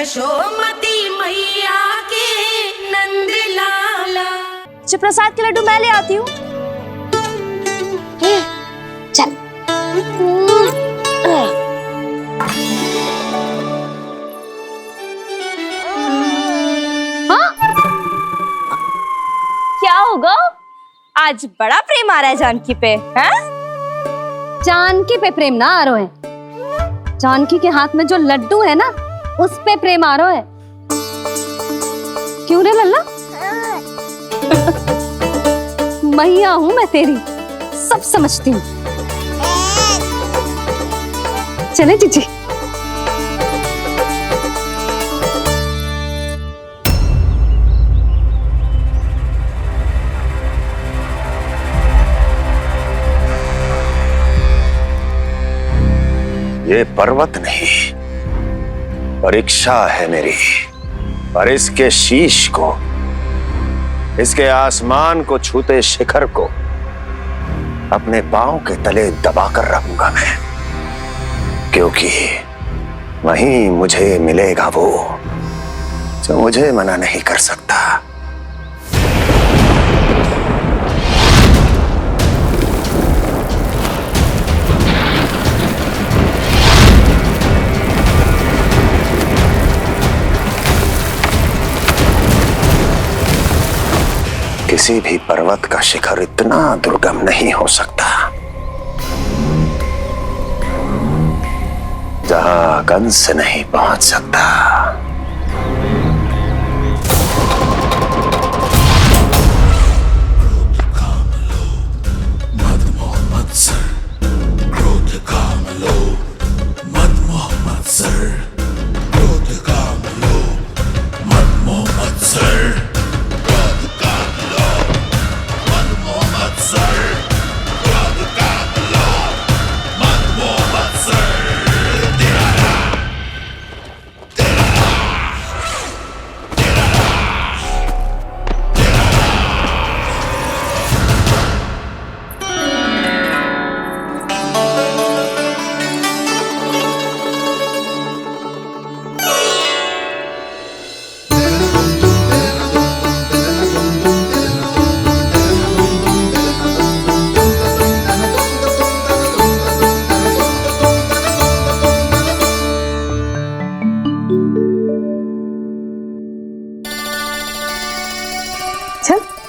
यशोमती मैया के नंद लाला। अच्छा प्रसाद के लड्डू मैं ले आती हूँ। चल। हाँ? क्या होगा? आज बड़ा प्रेम आ रहा है जानकी पे, हैं? जानकी पे प्रेम ना आ रहा है, जानकी के हाथ में जो लड्डू है ना उस पे प्रेम आ रहा है। क्यों रे लल्ला? मैया हूं मैं तेरी, सब समझती हूँ। चले जीजी। ये पर्वत नहीं, परीक्षा है मेरी, पर इसके शीश को, इसके आसमान को छूते शिखर को अपने पांव के तले दबाकर रखूंगा मैं, क्योंकि वहीं मुझे मिलेगा वो जो मुझे मना नहीं कर सकता। किसी भी पर्वत का शिखर इतना दुर्गम नहीं हो सकता जहां कंस नहीं पहुंच सकता।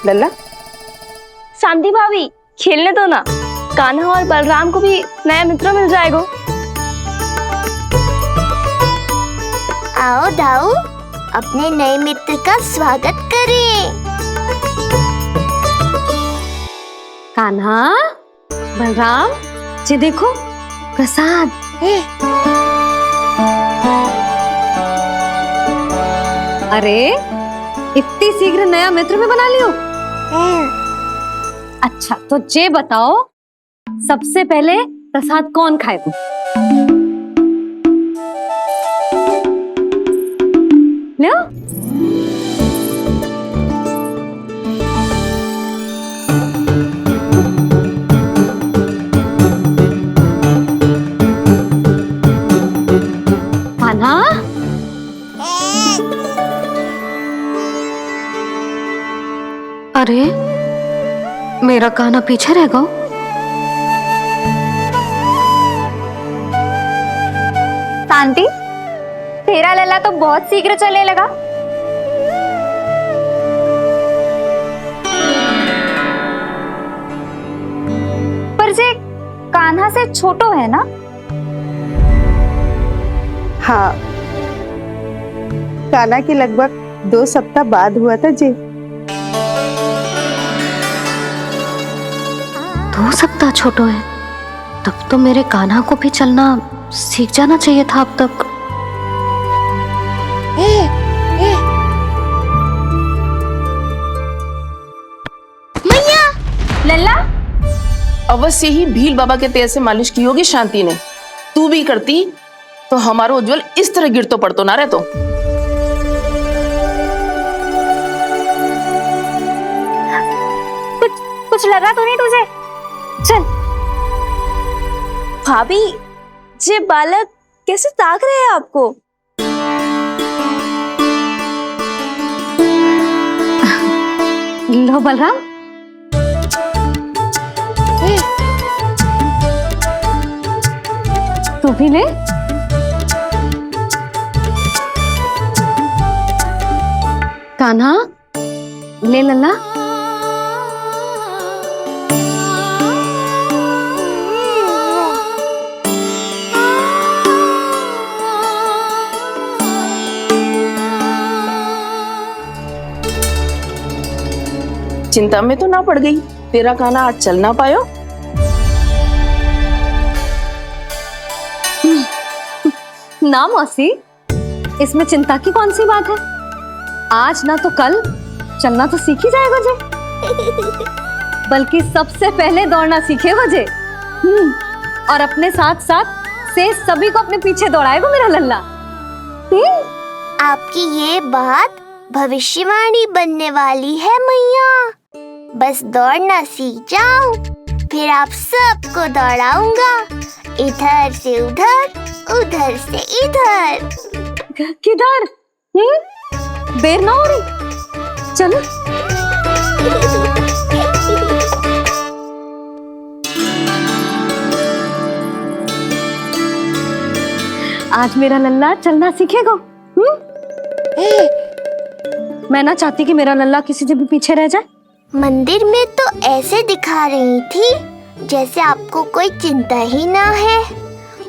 लल्ला, शांति भाभी खेलने दो ना, कान्हा और बलराम को भी नया मित्र मिल जाएगा। आओ दाऊ, अपने नए मित्र का स्वागत करें। कान्हा, बलराम, ये देखो प्रसाद। अरे इतनी शीघ्र नया मित्र भी बना लियो? अच्छा तो ये बताओ, सबसे पहले प्रसाद कौन खाएगा? लो। कान्हा, अरे मेरा कान्हा पीछे रह गया। शांति, तेरा लल्ला तो बहुत शीघ्र चलने लगा। पर जे कान्हा से छोटो है ना? हाँ, कान्हा की लगभग 2 सप्ताह बाद हुआ था जी। 2 सप्ताह छोटो है, तब तो मेरे कान्हा को भी चलना सीख जाना चाहिए था अब तक। मैया, लल्ला, अवश्य ही भील बाबा के तेल से मालिश की होगी शांति ने। तू भी करती तो हमारा उज्जवल इस तरह गिरतो पड़तो ना रहतो। कुछ लगा तो नहीं तुझे? चल। भाभी, ये बालक कैसे ताक रहे हैं आपको? लो बलराम। तू भी ले। कान्हा ले लल्ला। चिंता में तो ना पड़ गई, तेरा कान्हा आज चल ना पायो। ना मौसी, इसमें चिंता की कौन सी बात है? आज ना तो कल चलना तो सीख ही जाएगा जे। बल्कि सबसे पहले दौड़ना सीखेगा जे। और अपने साथ साथ से सभी को अपने पीछे दौड़ाएगा मेरा लल्ला। आपकी ये बात भविष्यवाणी बनने वाली है मैया। बस दौड़ना सीख जाओ, फिर आप सबको दौड़ाऊंगा, इधर से उधर, उधर से इधर। किधर? देर ना हो रही, चलो। आज मेरा लल्ला चलना सीखेगा। मैं ना चाहती कि मेरा लल्ला किसी से भी पीछे रह जाए। मंदिर में तो ऐसे दिखा रही थी जैसे आपको कोई चिंता ही ना है,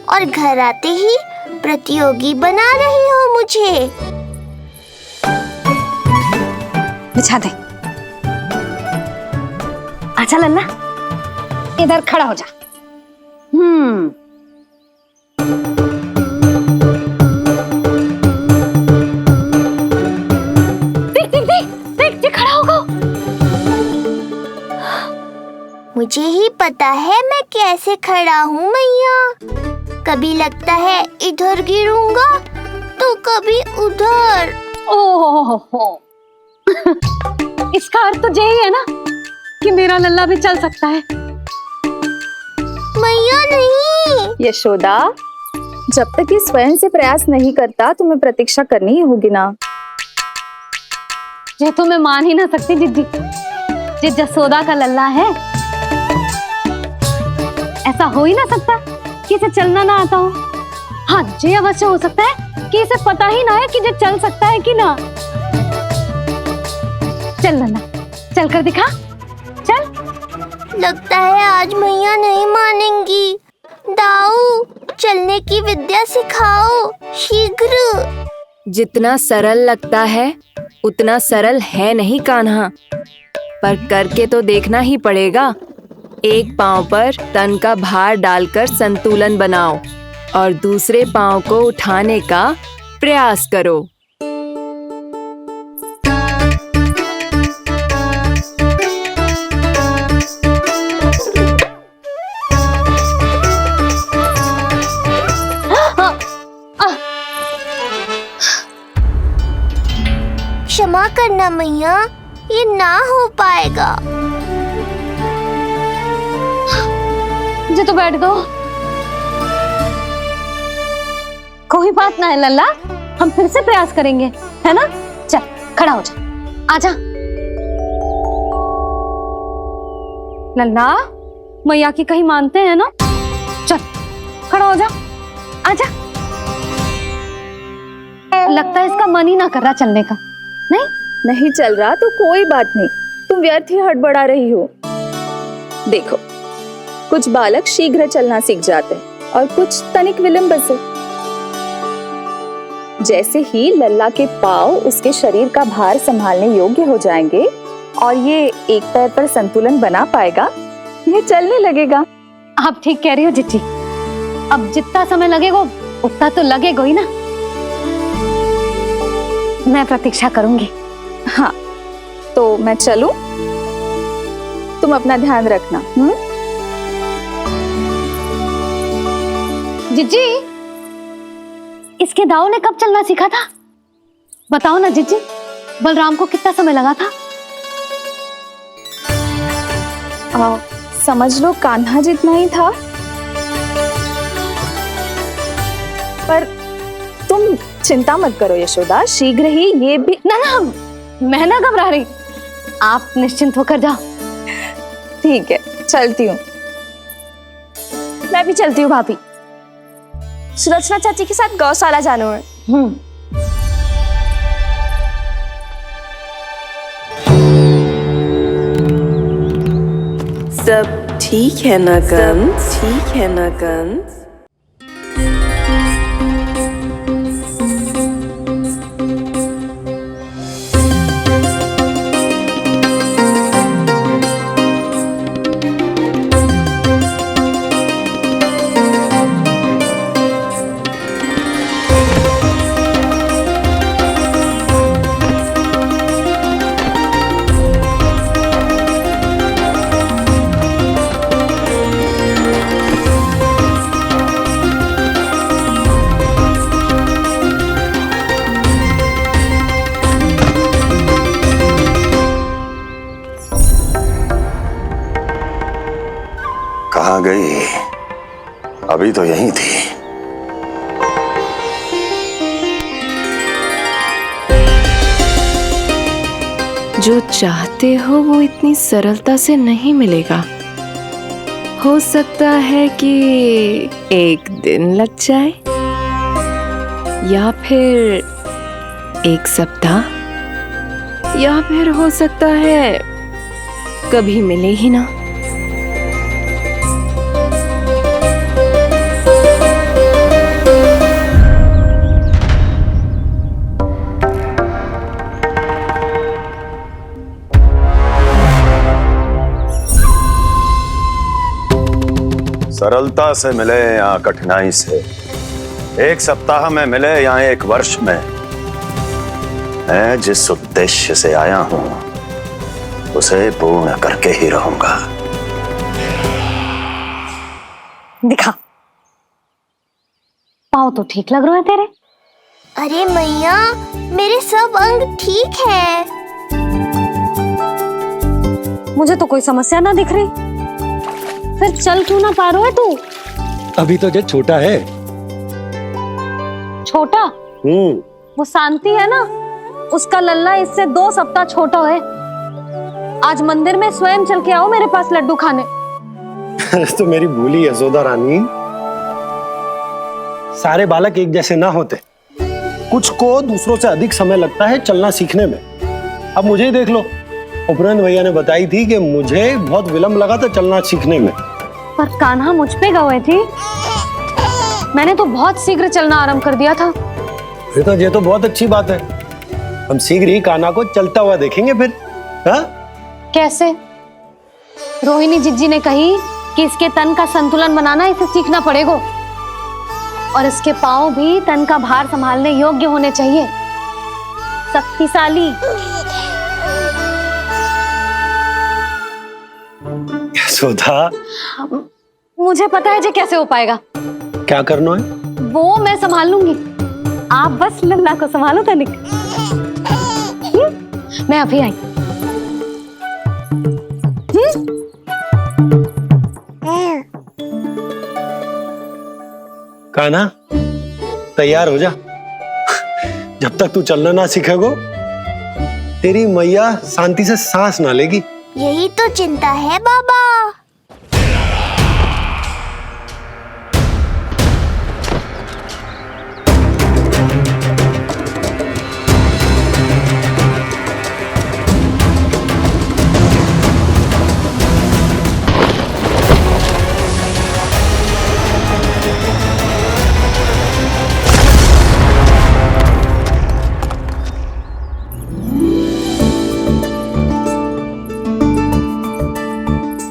और घर आते ही प्रतियोगी बना रही हो मुझे। बिछा दे। आजा लल्ला, इधर खड़ा हो जा। देख खड़ा होगा। मुझे ही पता है मैं कैसे खड़ा हूँ मैया। कभी लगता है इधर गिरूंगा तो कभी उधर। ओह, इसका अर्थ तो यही है ना कि मेरा लल्ला भी चल सकता है। मैया नहीं। यशोदा, जब तक ये स्वयं से प्रयास नहीं करता तुम्हें प्रतीक्षा करनी ही होगी ना। ये तो मैं मान ही ना सकती जिद्दी, ये जसोदा का लल्ला है। ऐसा हो ही ना सकता कि इसे चलना ना आता हो। हाँ, ये अवश्य हो सकता है कि इसे पता ही ना है कि ये चल सकता है कि ना। चल लल्ला, चल कर दिखा, चल। लगता है आज मैया नहीं मानेंगी। दाऊ, चलने की विद्या सिखाओ शीघ्र। जितना सरल लगता है उतना सरल है नहीं कान्हा, पर करके तो देखना ही पड़ेगा। एक पांव पर तन का भार डालकर संतुलन बनाओ और दूसरे पांव को उठाने का प्रयास करो। क्षमा करना मैया, ये ना हो पाएगा। मुझे तो बैठ गो। कोई बात ना है लल्ला, हम फिर से प्रयास करेंगे, है ना? चल खड़ा हो जा, आजा। लल्ला, मैया की कहीं मानते हैं ना? चल खड़ा हो जा, आजा। लगता है इसका मन ही ना कर रहा चलने का। नहीं चल रहा तो कोई बात नहीं, तुम व्यर्थ ही हड़बड़ा रही हो। देखो, कुछ बालक शीघ्र चलना सीख जाते हैं और कुछ तनिक विलंब से। जैसे ही लल्ला के पांव उसके शरीर का भार संभालने योग्य हो जाएंगे और ये एक पैर पर संतुलन बना पाएगा, ये चलने लगेगा। आप ठीक कह रही हो जिज्जी। अब जितना समय लगेगा उतना तो लगेगा ही ना। मैं प्रतीक्षा करूंगी। हाँ, तो मैं चलूं? तुम अपना ध्यान रखना। जिज्जी, इसके दाऊ ने कब चलना सीखा था? बताओ ना जिज्जी, बलराम को कितना समय लगा था? समझ लो कान्हा जितना ही था। पर तुम चिंता मत करो यशोदा, शीघ्र ही ये भी। ना, मैं ना घबरा रही। आप निश्चिंत होकर जाओ। ठीक है, चलती हूँ। मैं भी चलती हूँ भाभी। सुलोचना चाची के साथ गौशाला जाना है। सब ठीक है ना कंस? ठीक है ना कंस? कहाँ गई? अभी तो यहीं थी। जो चाहते हो वो इतनी सरलता से नहीं मिलेगा। हो सकता है कि एक दिन लग जाए या फिर एक सप्ताह, या फिर हो सकता है कभी मिले ही ना। सरलता से मिले या कठिनाई से, एक सप्ताह में मिले या एक वर्ष में, मैं जिस उद्देश्य से आया हूं उसे पूर्ण करके ही रहूंगा। दिखा, पाँव तो ठीक लग रहे हैं तेरे। अरे मैया, मेरे सब अंग ठीक है। मुझे तो कोई समस्या ना दिख रही। फिर चल क्यों ना पा रहा है तू? अभी तो जब छोटा है। छोटा? वो शांति है ना, उसका लल्ला इससे 2 सप्ताह छोटा है। आज मंदिर में स्वयं चल के आओ मेरे पास लड्डू खाने। तो मेरी भूली यशोदा रानी, सारे बालक एक जैसे ना होते। कुछ को दूसरों से अधिक समय लगता है चलना सीखने में। अब मुझे ही देख लो, उपरांत भैया ने बताई थी कि मुझे बहुत विलंब लगा था चलना सीखने में। पर कान्हा मुझ पे गए थी। मैंने तो बहुत शीघ्र चलना आरंभ कर दिया था। फिर तो ये तो बहुत अच्छी बात है। हम शीघ्र ही कान्हा को चलता हुआ देखेंगे फिर। हाँ? कैसे? रोहिणी जिज्जी ने कही कि इसके तन का संतुलन बनाना इसे सीखना पड़ेगा, और इसके पांव भी तन का भार संभालने योग्य होने चाहिए। शक्तिशाली। यशोदा, मुझे पता है जे कैसे हो पाएगा। क्या करना है? वो मैं संभाल लूंगी। आप बस लल्ला को संभालो तनिक। मैं अभी आई। कान्हा, तैयार हो जा। जब तक तू चलना ना सीखेगो, तेरी मैया शांति से सांस ना लेगी। यही तो चिंता है बाबा।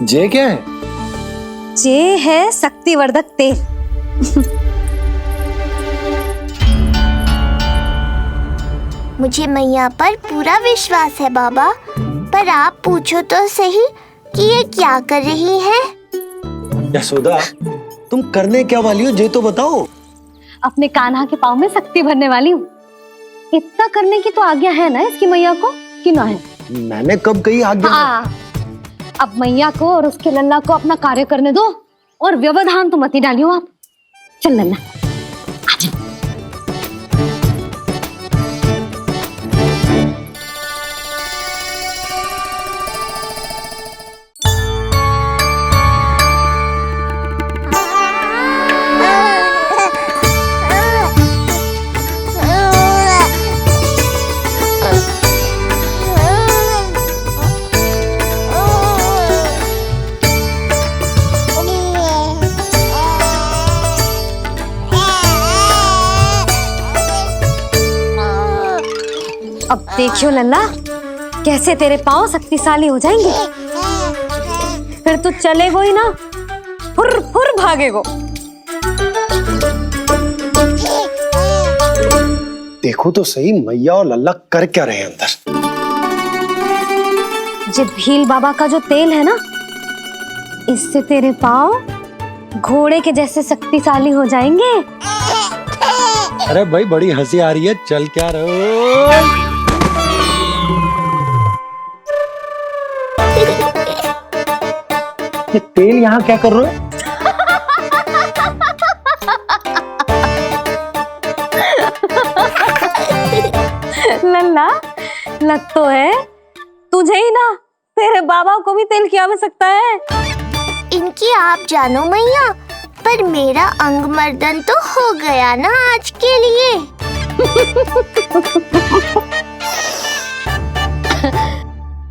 जे क्या है? जे है शक्तिवर्धक तेल। मुझे मैया पर पूरा विश्वास है बाबा, पर आप पूछो तो सही कि ये क्या कर रही है। यशोदा, तुम करने क्या वाली हो ये तो बताओ। अपने कान्हा के पाँव में शक्ति भरने वाली हूँ। इतना करने की तो आज्ञा है ना इसकी मैया को, कि ना है? मैंने कब कही आज्ञा? अब मैया को और उसके लल्ला को अपना कार्य करने दो, और व्यवधान तो मत ही डालियो आप। चल लल्ला, आजा। अब देखियो लल्ला, कैसे तेरे पांव शक्तिशाली हो जाएंगे। फिर तू चलेगो ही ना, फुर फुर भागेगो। देखो तो सही मैया और लल्ला कर क्या रहे हैं अंदर। ये भील बाबा का जो तेल है ना, इससे तेरे पांव घोड़े के जैसे शक्तिशाली हो जाएंगे। अरे भाई बड़ी हंसी आ रही है, चल क्या रहे हो? ये तेल यहाँ क्या कर रहे हो? लल्ला, लग तो है तुझे ही ना, तेरे बाबा को भी तेल की आवश्यकता है। इनकी आप जानो मैया, पर मेरा अंग मर्दन तो हो गया ना आज के लिए।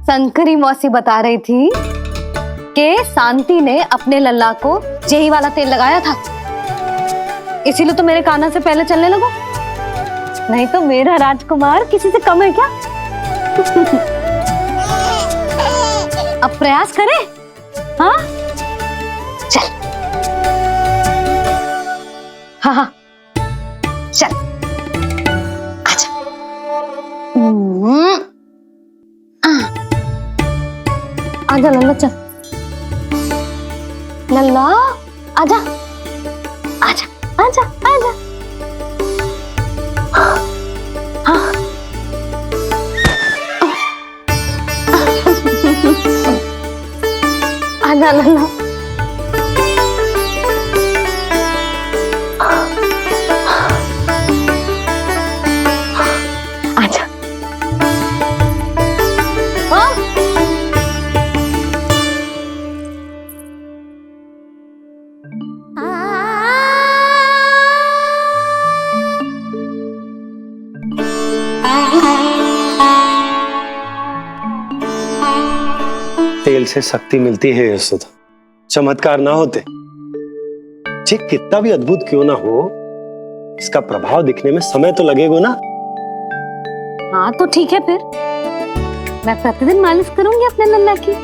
शंकरी मौसी बता रही थी कि शांति ने अपने लल्ला को यही वाला तेल लगाया था, इसीलिए तो मेरे कान्हा से पहले चलने लगो। नहीं तो मेरा राजकुमार किसी से कम है क्या? अब प्रयास करें। हाँ चल, हाँ हाँ चल, आजा। आजा लल्ला, चल लल्ला, आजा आजा आजा आजा। हाँ आजा लल्ला। आजा। हाँ तेल से शक्ति मिलती है यशोदा, चमत्कार ना होते, जे कितना भी अद्भुत क्यों ना हो, इसका प्रभाव दिखने में समय तो लगेगा ना। हाँ तो ठीक है, फिर मैं प्रतिदिन मालिश करूंगी अपने लल्ला की।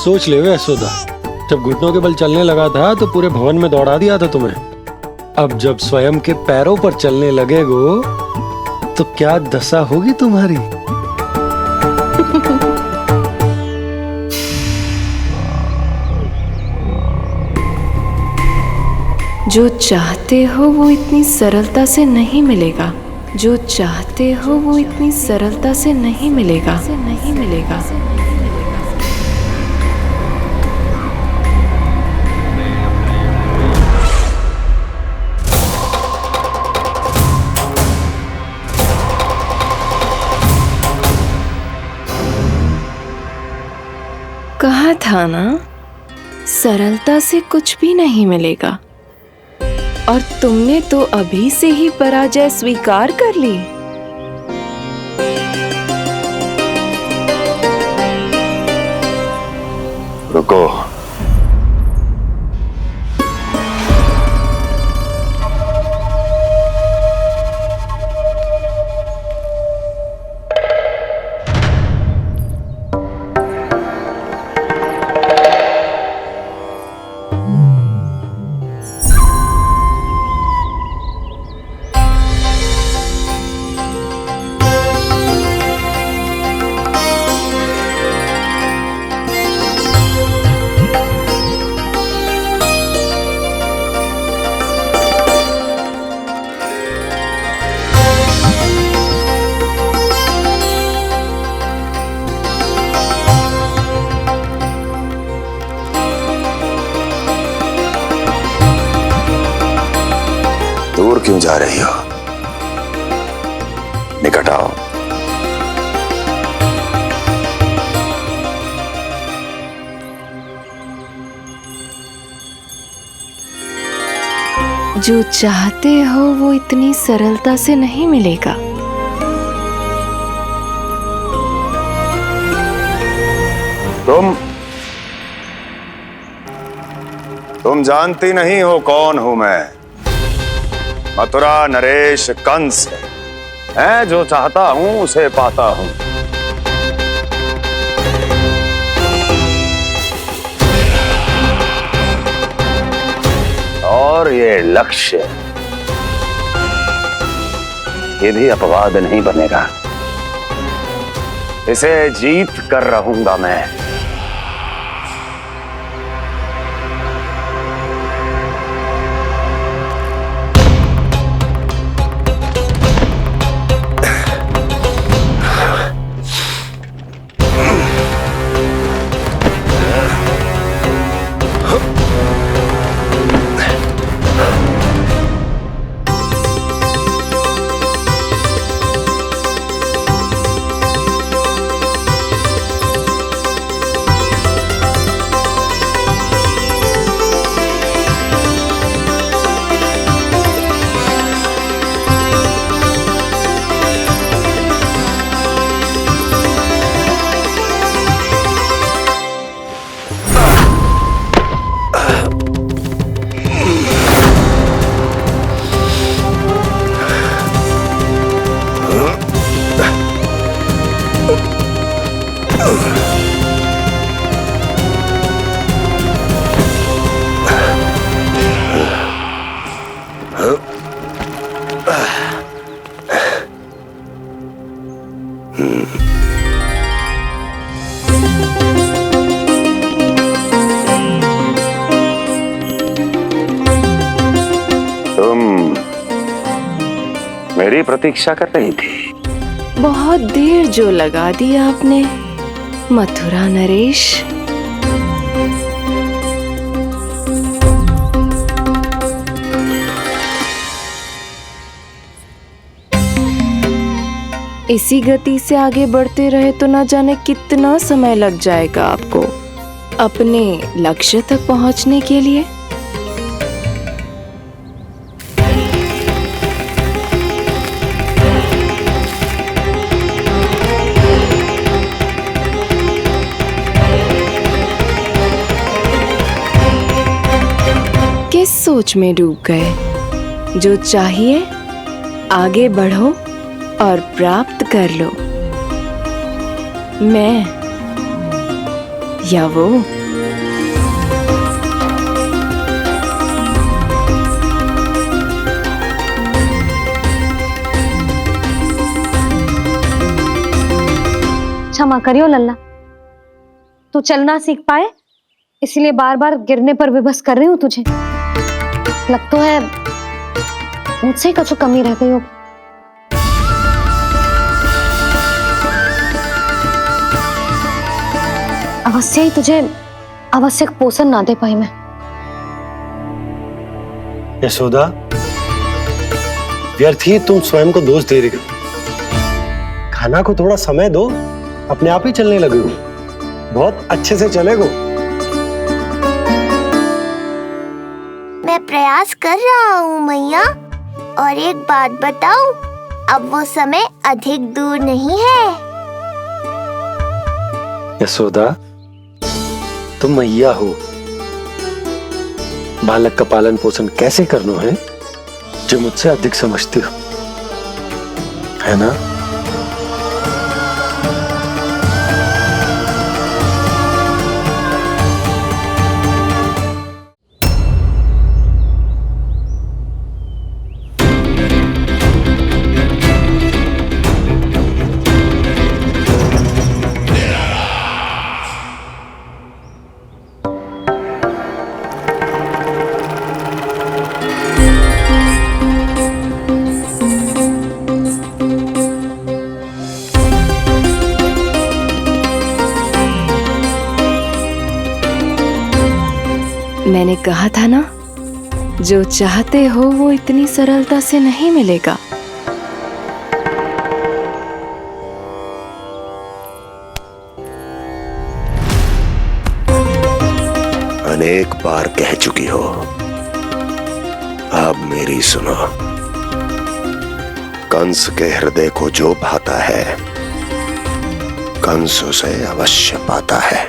सोच ले यशोदा, जब घुटनों के बल चलने लगा था तो पूरे भवन में दौड़ा दिया था तुम्हें। अब जब स्वयं के पैरों पर चलने लगेगो तो क्या दशा होगी तुम्हारी। जो चाहते हो वो इतनी सरलता से नहीं मिलेगा, जो चाहते हो वो इतनी सरलता से नहीं मिलेगा, नहीं मिलेगा। कहा था ना, सरलता से कुछ भी नहीं मिलेगा। और तुमने तो अभी से ही पराजय स्वीकार कर ली। रुको, दूर क्यों जा रही हो? निकट आओ। जो चाहते हो वो इतनी सरलता से नहीं मिलेगा। तुम जानती नहीं हो कौन हूं मैं। मथुरा नरेश कंस मैं जो चाहता हूं उसे पाता हूं। और ये लक्ष्य, ये भी अपवाद नहीं बनेगा। इसे जीत कर रहूंगा मैं। तुम मेरी प्रतीक्षा कर रही थी। बहुत देर जो लगा दी आपने मथुरा नरेश। इसी गति से आगे बढ़ते रहे तो न जाने कितना समय लग जाएगा आपको अपने लक्ष्य तक पहुंचने के लिए। किस सोच में डूब गए? जो चाहिए आगे बढ़ो और प्राप्त कर लो। मैं या वो? क्षमा करियो लल्ला, तू चलना सीख पाए इसलिए बार बार गिरने पर विवश कर रही हूँ तुझे। लग तो है मुझसे कुछ कमी रह गई होगी। अवश्य ही तुझे आवश्यक पोषण ना दे पाई मैं। यशोदा, व्यर्थ ही तुम स्वयं को दोष दे रही हो। खाना को थोड़ा समय दो, अपने आप ही चलने लगे हो। बहुत अच्छे से चलेगो। मैं प्रयास कर रहा हूँ मैया। और एक बात बताऊं, अब वो समय अधिक दूर नहीं है। यशोदा, तुम मैया हो। बालक का पालन पोषण कैसे करना है जो मुझसे अधिक समझती हो, है ना? मैंने कहा था ना, जो चाहते हो वो इतनी सरलता से नहीं मिलेगा। अनेक बार कह चुकी हो, अब मेरी सुनो। कंस के हृदय को जो भाता है, कंस उसे अवश्य पाता है।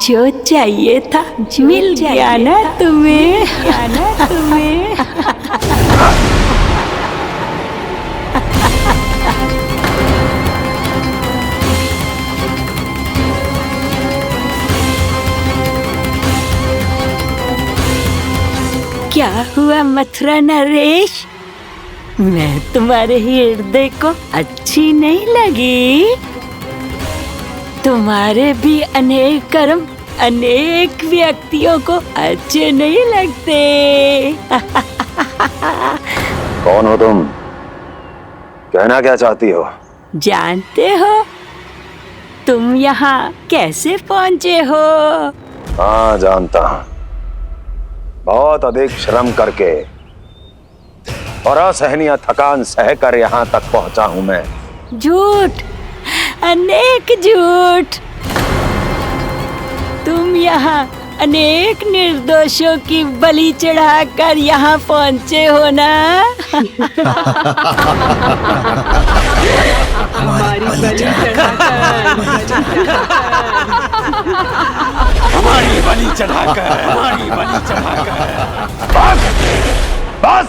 जो चाहिए था मिल गया ना तुम्हें। हुआ मथुरा नरेश? मैं तुम्हारे हृदय को अच्छी नहीं लगी? तुम्हारे भी अनेक कर्म अनेक व्यक्तियों को अच्छे नहीं लगते। कौन हो तुम? कहना क्या चाहती हो? जानते हो तुम यहाँ कैसे पहुँचे हो? हाँ जानता हूँ। बहुत अधिक श्रम करके और असहनीय थकान सहकर यहाँ तक पहुँचा हूँ मैं। झूठ, अनेक झूठ। तुम यहाँ अनेक निर्दोषों की बलि चढ़ाकर यहाँ पहुँचे हो ना? हमारी बलि चढ़ाकर बस!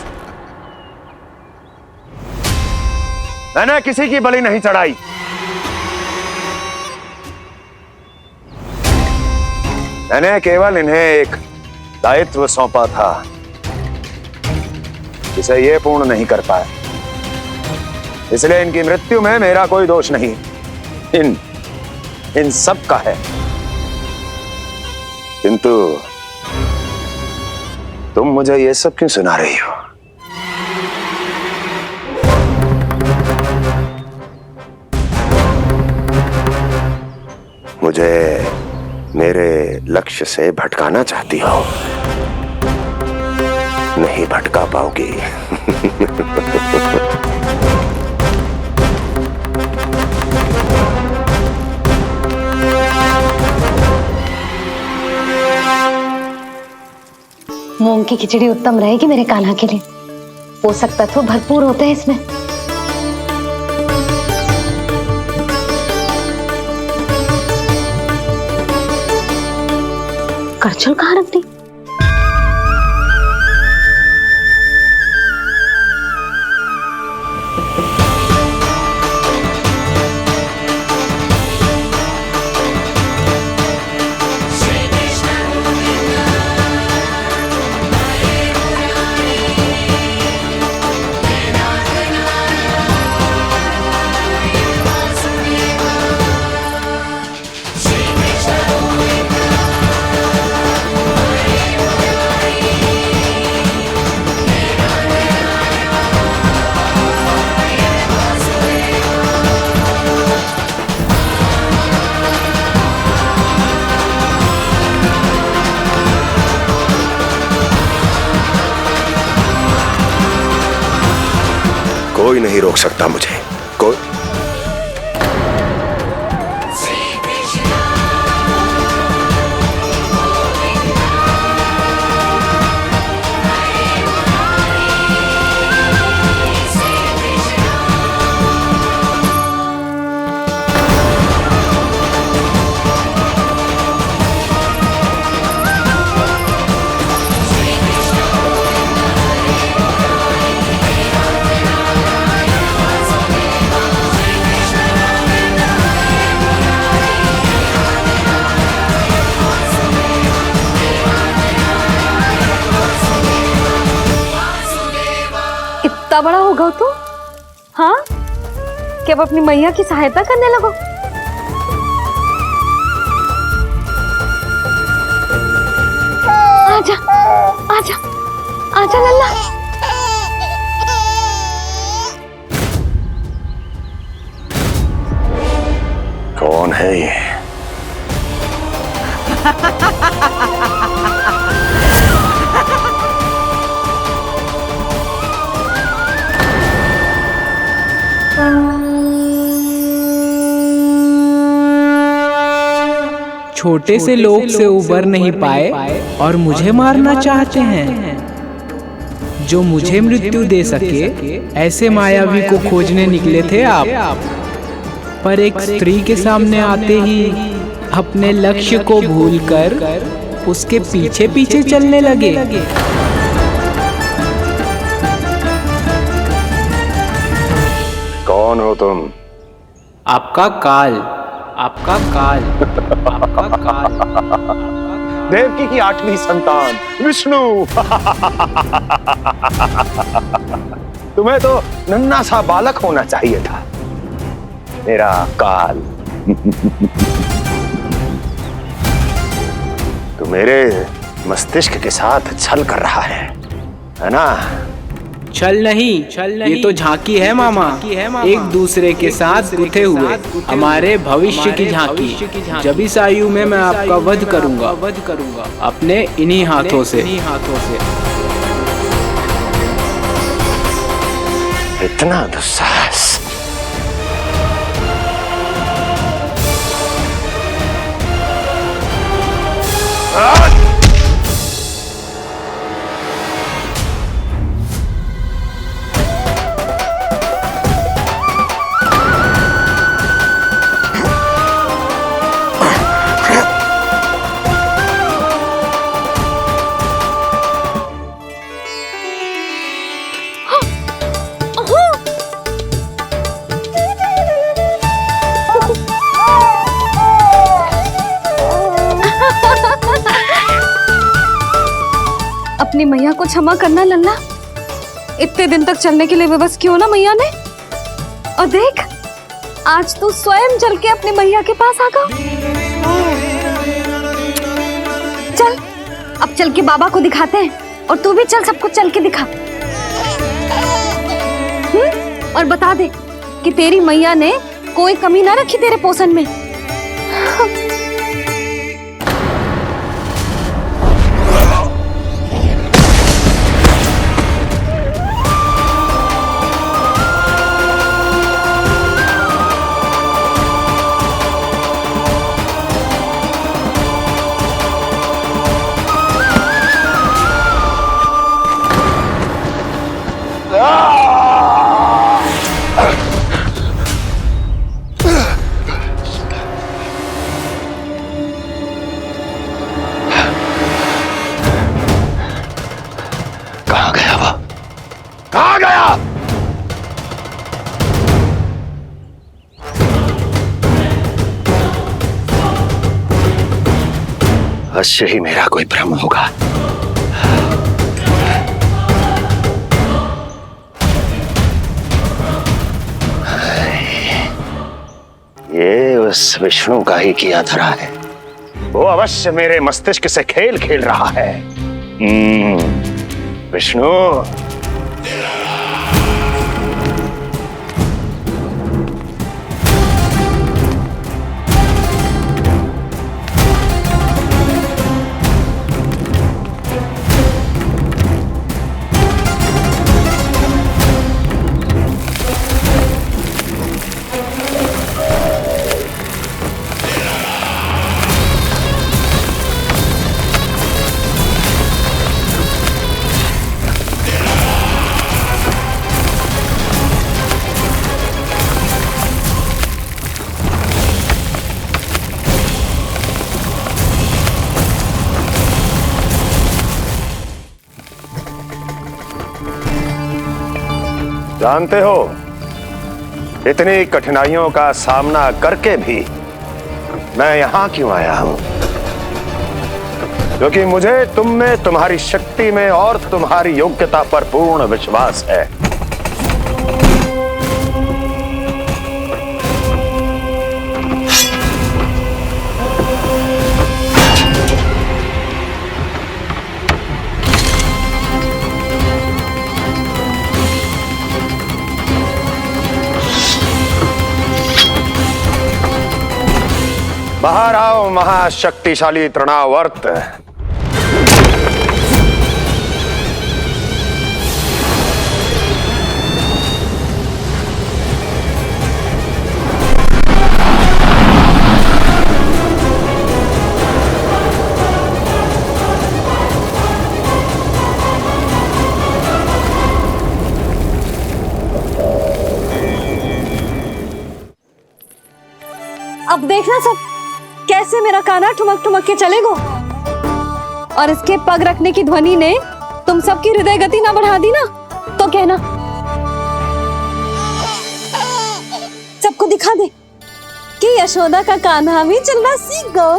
मैंने किसी की बलि नहीं चढ़ाई। मैंने केवल इन्हें एक दायित्व सौंपा था जिसे ये पूर्ण नहीं कर पाए, इसलिए इनकी मृत्यु में मेरा कोई दोष नहीं, इन सब का है। किंतु तुम मुझे ये सब क्यों सुना रही हो? मुझे मेरे लक्ष्य से भटकाना चाहती हो? नहीं भटका पाओगी। मूंग की खिचड़ी उत्तम रहेगी मेरे कान्हा के लिए। पोषक तत्व भरपूर होते हैं इसमें। करछुल कहाँ रख दी? कोई नहीं रोक सकता मुझे। कोई इतना बड़ा हो गया तो? हाँ, कि अब अपनी मैया की सहायता करने लगो। आजा, आजा, आजा लल्ला। कौन है ये? छोटे से लोग से उबर नहीं पाए और मुझे मारना चाहते हैं। जो मुझे मृत्यु दे सके ऐसे मायावी को खोजने निकले थे आप, पर एक स्त्री के सामने आते ही अपने लक्ष्य को भूलकर उसके पीछे पीछे चलने लगे। कौन हो तुम? आपका काल, आपका काल, आपका काल। देवकी की 8वीं संतान विष्णु। तुम्हें तो नन्हा सा बालक होना चाहिए था, मेरा काल। तू मेरे मस्तिष्क के साथ छल कर रहा है ना? छल नहीं, ये तो झांकी है मामा। एक दूसरे के साथ गुथे हुए हमारे भविष्य की झांकी। जब इस आयु में मैं आपका वध करूंगा अपने इन्हीं हाथों से। इतना दुस्साहस! अपनी मैया को क्षमा करना लल्ला। इतने दिन तक चलने के लिए विवश क्यों ना मैया ने। और देख, आज तू स्वयं चल के अपनी मैया के पास आ गया। चल, अब चल के बाबा को दिखाते हैं। और तू भी चल, सबको चल के दिखा। और बता दे कि तेरी मैया ने कोई कमी ना रखी तेरे पोषण में। कहाँ गया वो? कहाँ गया? अवश्य ही मेरा कोई भ्रम होगा। ये उस विष्णु का ही किया धरा है। वो अवश्य मेरे मस्तिष्क से खेल खेल रहा है। विष्णु, जानते हो, इतनी कठिनाइयों का सामना करके भी मैं यहां क्यों आया हूं? क्योंकि मुझे तुम में, तुम्हारी शक्ति में और तुम्हारी योग्यता पर पूर्ण विश्वास है। बाहर आओ महाशक्तिशाली तृणावर्त। अब देखना सब कैसे मेरा काना ठुमक ठुमक के चलेगो। और इसके पग रखने की ध्वनि ने तुम सबकी हृदय गति ना बढ़ा दी ना, तो कहना। सबको दिखा दे कि यशोदा का कान्हा भी चलना सीख गो।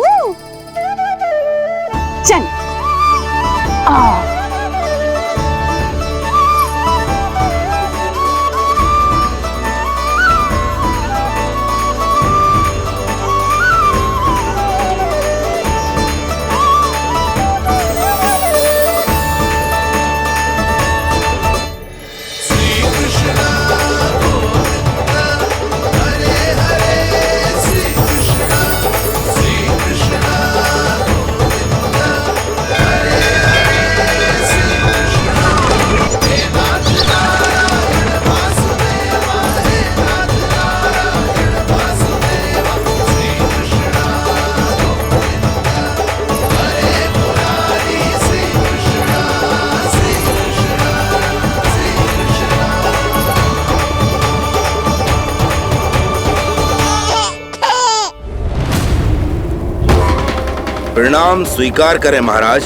प्रणाम स्वीकार करें महाराज।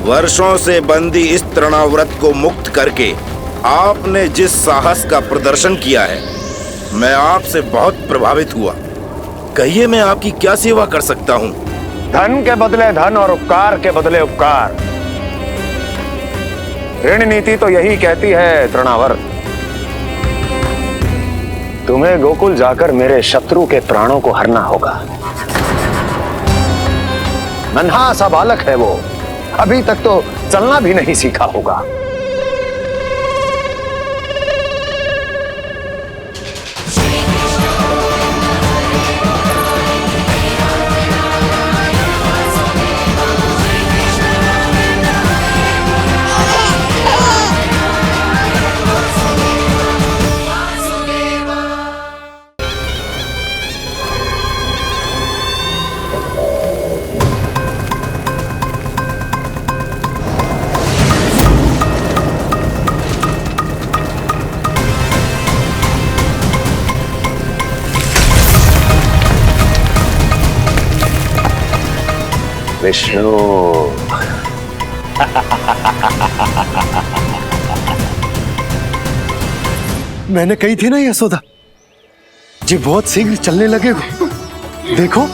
वर्षों से बंदी इस तृणाव्रत को मुक्त करके आपने जिस साहस का प्रदर्शन किया है, मैं आपसे बहुत प्रभावित हुआ। कहिए मैं आपकी क्या सेवा कर सकता हूँ? धन के बदले धन और उपकार के बदले उपकार, ऋण नीति तो यही कहती है तृणावर्त। तुम्हें गोकुल जाकर मेरे शत्रु के प्राणों को हरना होगा। नन्हा सा बालक है वो, अभी तक तो चलना भी नहीं सीखा होगा। विष्णु मैंने कही थी ना यशोदा जी, बहुत शीघ्र चलने लगे। देखो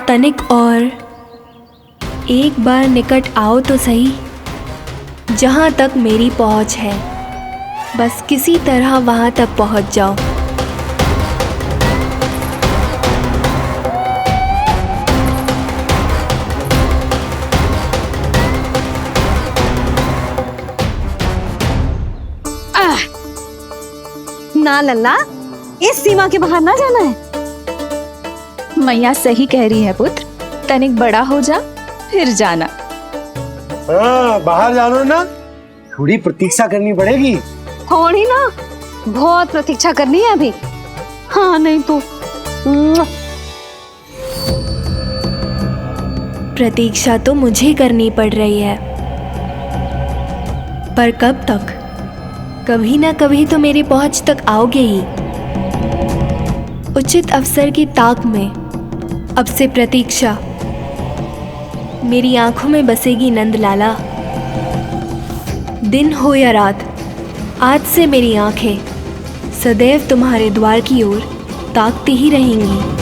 तनिक और एक बार निकट आओ तो सही, जहाँ तक मेरी पहुँच है, बस किसी तरह वहाँ तक पहुँच जाओ। ना लल्ला, इस सीमा के बाहर ना जाना है। मैया सही कह रही है पुत्र, तनिक बड़ा हो जा फिर जाना। हाँ, बाहर जाना ना, थोड़ी प्रतीक्षा करनी पड़ेगी। थोड़ी ना, बहुत प्रतीक्षा करनी है अभी। हाँ नहीं तो प्रतीक्षा तो मुझे करनी पड़ रही है, पर कब तक? कभी ना कभी तो मेरी पहुंच तक आओगे ही। उचित अवसर की ताक में अब से प्रतीक्षा मेरी आंखों में बसेगी नंदलाला। दिन हो या रात, आज से मेरी आंखें सदैव तुम्हारे द्वार की ओर ताकती ही रहेंगी।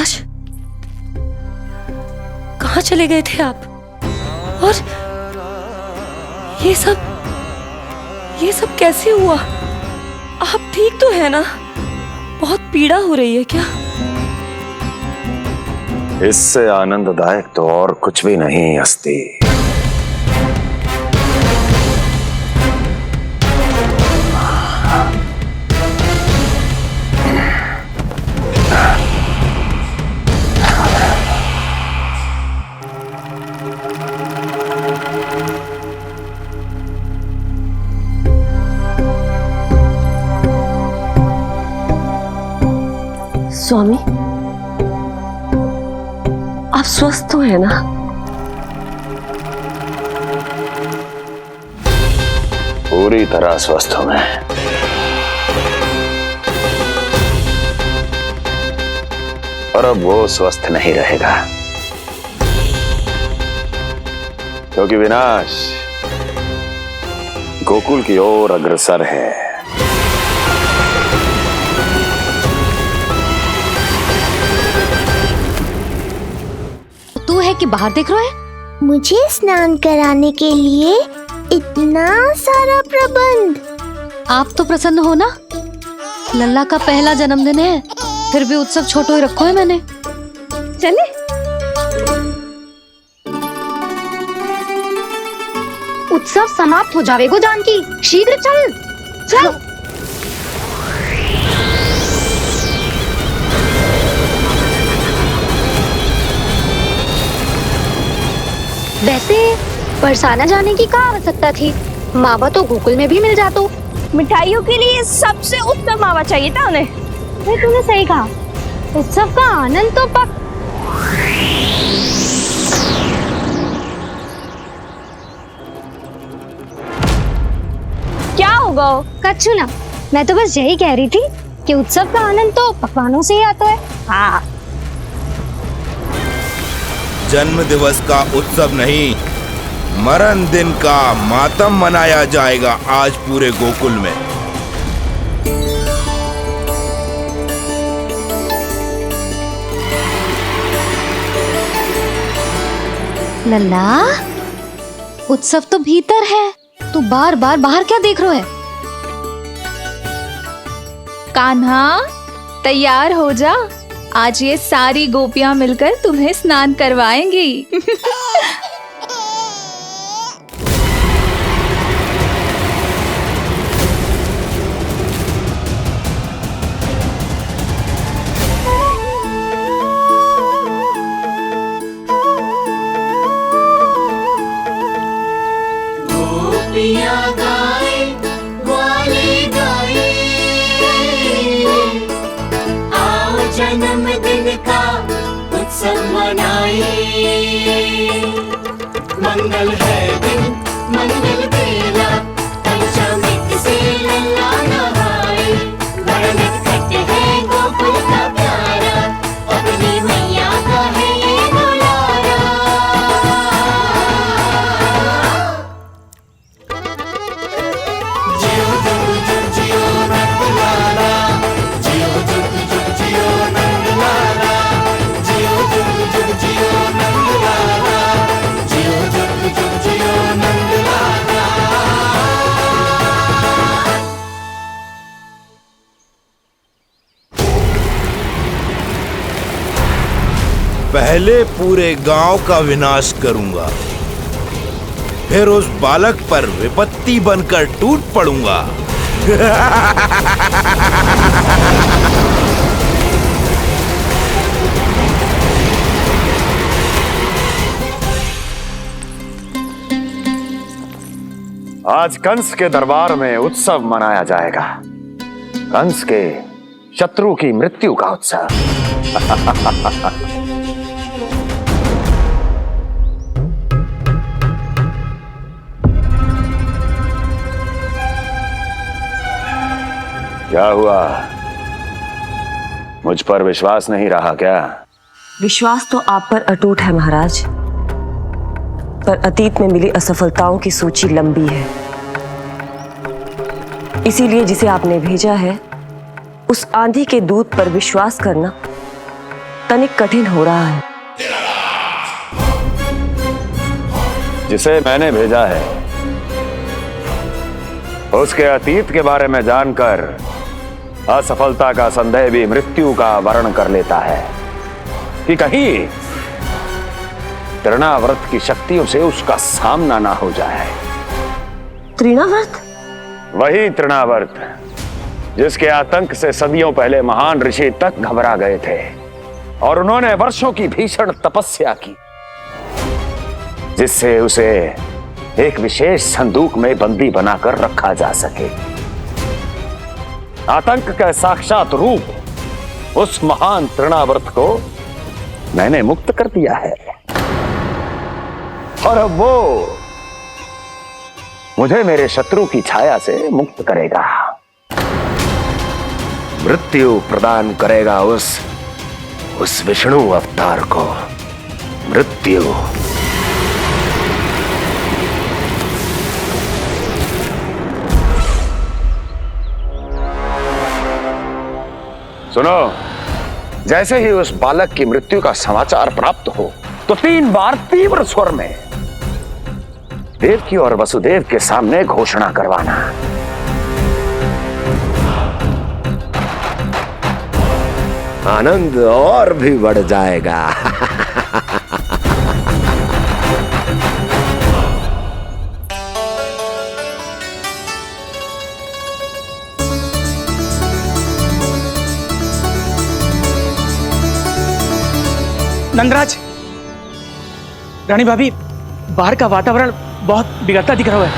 महाराज, कहाँ चले गए थे आप? और ये सब कैसे हुआ? आप ठीक तो है ना? बहुत पीड़ा हो रही है क्या? इससे आनंददायक तो और कुछ भी नहीं अस्ति। स्वामी, आप स्वस्थ तो है ना? पूरी तरह स्वस्थ हूं मैं। और अब वो स्वस्थ नहीं रहेगा, क्योंकि विनाश गोकुल की ओर अग्रसर है। तू है कि बाहर देख रहा है? मुझे स्नान कराने के लिए इतना सारा प्रबंध। आप तो प्रसन्न हो ना? लल्ला का पहला जन्मदिन है, फिर भी उत्सव छोटो ही रखो है मैंने। चले? उत्सव समाप्त हो जाएगा जानकी, शीघ्र चल चल। वैसे बरसाना जाने की क्या आवश्यकता थी? मावा तो गोकुल में भी मिल जातो। मिठाइयों के लिए सबसे उत्तम मावा चाहिए था उन्हें। तूने सही कहा, उत्सव का आनंद तो पक। क्या होगा? कच्छू ना, मैं तो बस यही कह रही थी कि उत्सव का आनंद तो पकवानों से ही आता है। हाँ, जन्म दिवस का उत्सव नहीं, मरण दिन का मातम मनाया जाएगा आज पूरे गोकुल में। लल्ला, उत्सव तो भीतर है, तू बार बार बाहर क्या देख रहा है? कान्हा तैयार हो जा, आज ये सारी गोपियां मिलकर तुम्हें स्नान करवाएंगी। जन्मदिन का उत्सव मनाए, मंगल है दिन मंगल बेला, पंचामृत से लल्ला नहाए, बड़ा नटखट है गोकुल का प्यारा, अपनी मैया का है ये दुलारा। जियो जुग जुग जियो नंदलाला, जियो जुग जुग जियो नंदलाला, जियो जुग जुग जियो नंदलाला, जियो जुग जुग जियो नंदलाला। पहले पूरे गांव का विनाश करूंगा, फिर उस बालक पर विपत्ति बनकर टूट पड़ूंगा। आज कंस के दरबार में उत्सव मनाया जाएगा, कंस के शत्रु की मृत्यु का उत्सव। क्या हुआ? मुझ पर विश्वास नहीं रहा क्या? विश्वास तो आप पर अटूट है महाराज, पर अतीत में मिली असफलताओं की सूची लंबी है। इसीलिए जिसे आपने भेजा है उस आंधी के दूत पर विश्वास करना तनिक कठिन हो रहा है। जिसे मैंने भेजा है उसके अतीत के बारे में जानकर असफलता का संदेह भी मृत्यु का वर्ण कर लेता है कि कहीं तृणाव्रत की शक्तियों से उसका सामना ना हो जाए। तृणाव्रत? वही तृणाव्रत जिसके आतंक से सदियों पहले महान ऋषि तक घबरा गए थे और उन्होंने वर्षों की भीषण तपस्या की जिससे उसे एक विशेष संदूक में बंदी बनाकर रखा जा सके। आतंक का साक्षात रूप उस महान तृणाव्रत को मैंने मुक्त कर दिया है और अब वो मुझे मेरे शत्रु की छाया से मुक्त करेगा, मृत्यु प्रदान करेगा उस विष्णु अवतार को मृत्यु। सुनो, जैसे ही उस बालक की मृत्यु का समाचार प्राप्त हो तो 3 बार तीव्र स्वर में देवकी और वसुदेव के सामने घोषणा करवाना। आनंद और भी बढ़ जाएगा। नंदराज, रानी भाभी, बाहर का वातावरण बहुत बिगड़ता दिख रहा है।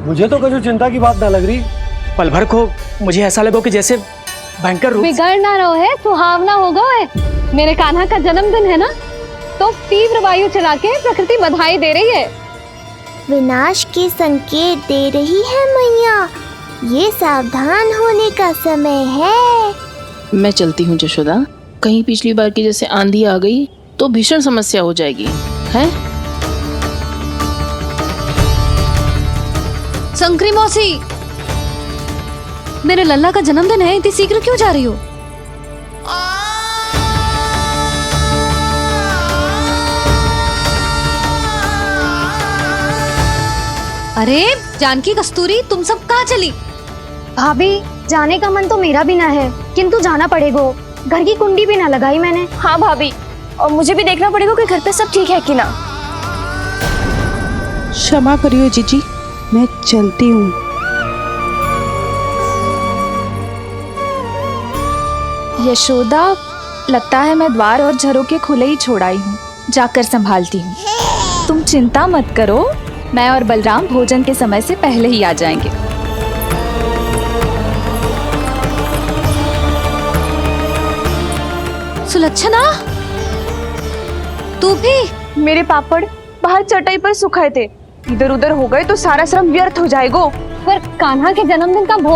मुझे तो कभी चिंता की बात ना लग रही। पल भर को मुझे ऐसा लगा कि जैसे भयंकर रूप बिगड़ ना रहो है, सुहावना होगा है। मेरे कान्हा का जन्मदिन है ना, तो तीव्र वायु चला के प्रकृति बधाई दे रही है। विनाश के संकेत दे रही है मैया। ये सावधान होने का समय है। मैं चलती हूँ जशोदा, कहीं पिछली बार की जैसे आंधी आ गई तो भीषण समस्या हो जाएगी, है? शंकरी मौसी, मेरे लल्ला का जन्मदिन है, इतनी शीघ्र क्यों जा रही हो? अरे जानकी, कस्तूरी, तुम सब कहाँ चली? भाभी, जाने का मन तो मेरा भी ना है, किंतु जाना पड़ेगा। घर की कुंडी भी ना लगाई मैंने। हाँ भाभी, और मुझे भी देखना पड़ेगा कि घर पे सब ठीक है कि ना। क्षमा करिए जीजी, मैं चलती हूँ। यशोदा, लगता है मैं द्वार और झरोके खुले ही छोड़ आई हूँ, जाकर संभालती हूँ। तुम चिंता मत करो, मैं और बलराम भोजन के समय से पहले ही आ जाएंगे। सुलक्षणा, तू भी? मेरे पापड़ बाहर चटाई पर सुखाए थे, इधर उधर हो गए तो सारा श्रम व्यर्थ हो जाएगा। पर कान्हा के जन्मदिन का भोज